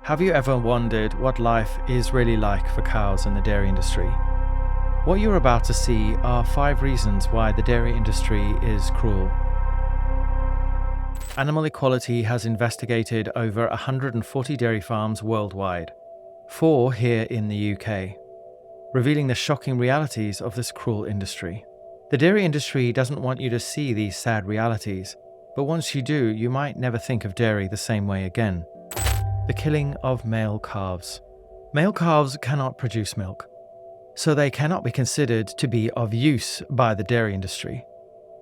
Have you ever wondered what life is really like for cows in the dairy industry? What you're about to see are 5 reasons why the dairy industry is cruel. Animal Equality has investigated over 140 dairy farms worldwide, 4 here in the UK, revealing the shocking realities of this cruel industry. The dairy industry doesn't want you to see these sad realities, but once you do, you might never think of dairy the same way again. The killing of male calves. Male calves cannot produce milk, so they cannot be considered to be of use by the dairy industry.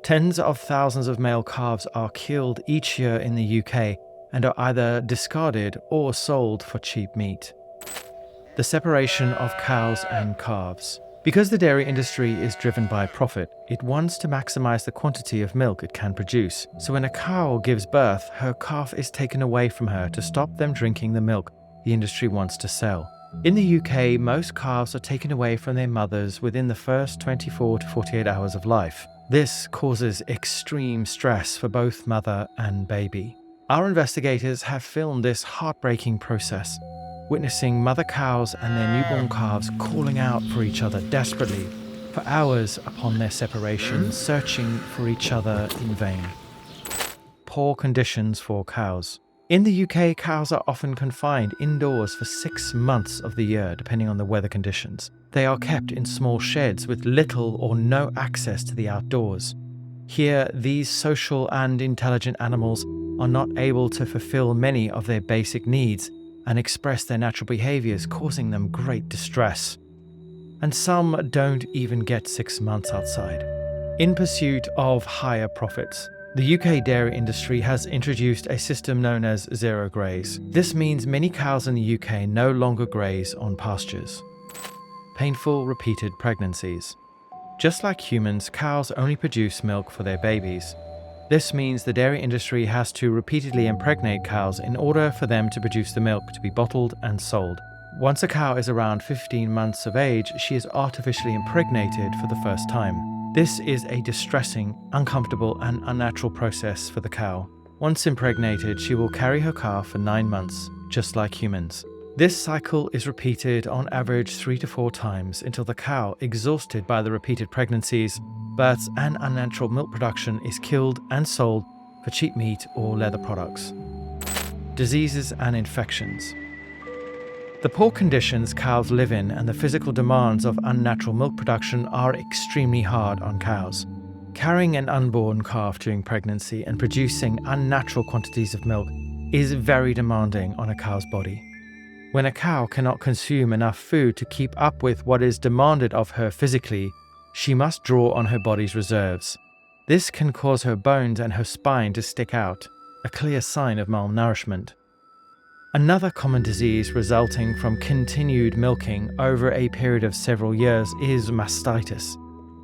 Tens of thousands of male calves are killed each year in the UK and are either discarded or sold for cheap meat. The separation of cows and calves. Because the dairy industry is driven by profit, it wants to maximize the quantity of milk it can produce. So when a cow gives birth, her calf is taken away from her to stop them drinking the milk the industry wants to sell. In the UK, most calves are taken away from their mothers within the first 24 to 48 hours of life. This causes extreme stress for both mother and baby. Our investigators have filmed this heartbreaking process, witnessing mother cows and their newborn calves calling out for each other desperately for hours upon their separation, searching for each other in vain. Poor conditions for cows. In the UK, cows are often confined indoors for 6 months of the year, depending on the weather conditions. They are kept in small sheds with little or no access to the outdoors. Here, these social and intelligent animals are not able to fulfill many of their basic needs and express their natural behaviors, causing them great distress. And some don't even get 6 months outside. In pursuit of higher profits, the UK dairy industry has introduced a system known as zero graze. This means many cows in the UK no longer graze on pastures. Painful repeated pregnancies. Just like humans, cows only produce milk for their babies. This means the dairy industry has to repeatedly impregnate cows in order for them to produce the milk to be bottled and sold. Once a cow is around 15 months of age, she is artificially impregnated for the first time. This is a distressing, uncomfortable, and unnatural process for the cow. Once impregnated, she will carry her calf for 9 months, just like humans. This cycle is repeated on average 3 to 4 times until the cow, exhausted by the repeated pregnancies, births, and unnatural milk production, is killed and sold for cheap meat or leather products. Diseases and infections. The poor conditions cows live in and the physical demands of unnatural milk production are extremely hard on cows. Carrying an unborn calf during pregnancy and producing unnatural quantities of milk is very demanding on a cow's body. When a cow cannot consume enough food to keep up with what is demanded of her physically, she must draw on her body's reserves. This can cause her bones and her spine to stick out, a clear sign of malnourishment. Another common disease resulting from continued milking over a period of several years is mastitis,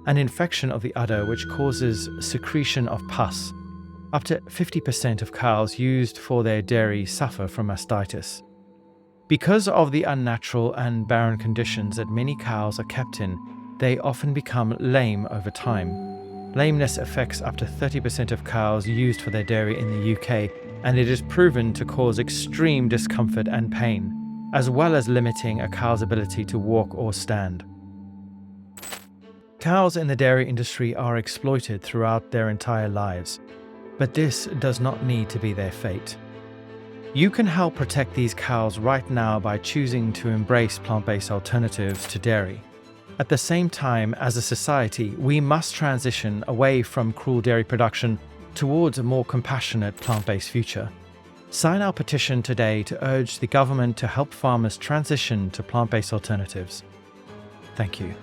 an infection of the udder which causes secretion of pus. Up to 50% of cows used for their dairy suffer from mastitis. Because of the unnatural and barren conditions that many cows are kept in, they often become lame over time. Lameness affects up to 30% of cows used for their dairy in the UK, and it is proven to cause extreme discomfort and pain, as well as limiting a cow's ability to walk or stand. Cows in the dairy industry are exploited throughout their entire lives, but this does not need to be their fate. You can help protect these cows right now by choosing to embrace plant-based alternatives to dairy. At the same time, as a society, we must transition away from cruel dairy production towards a more compassionate plant-based future. Sign our petition today to urge the government to help farmers transition to plant-based alternatives. Thank you.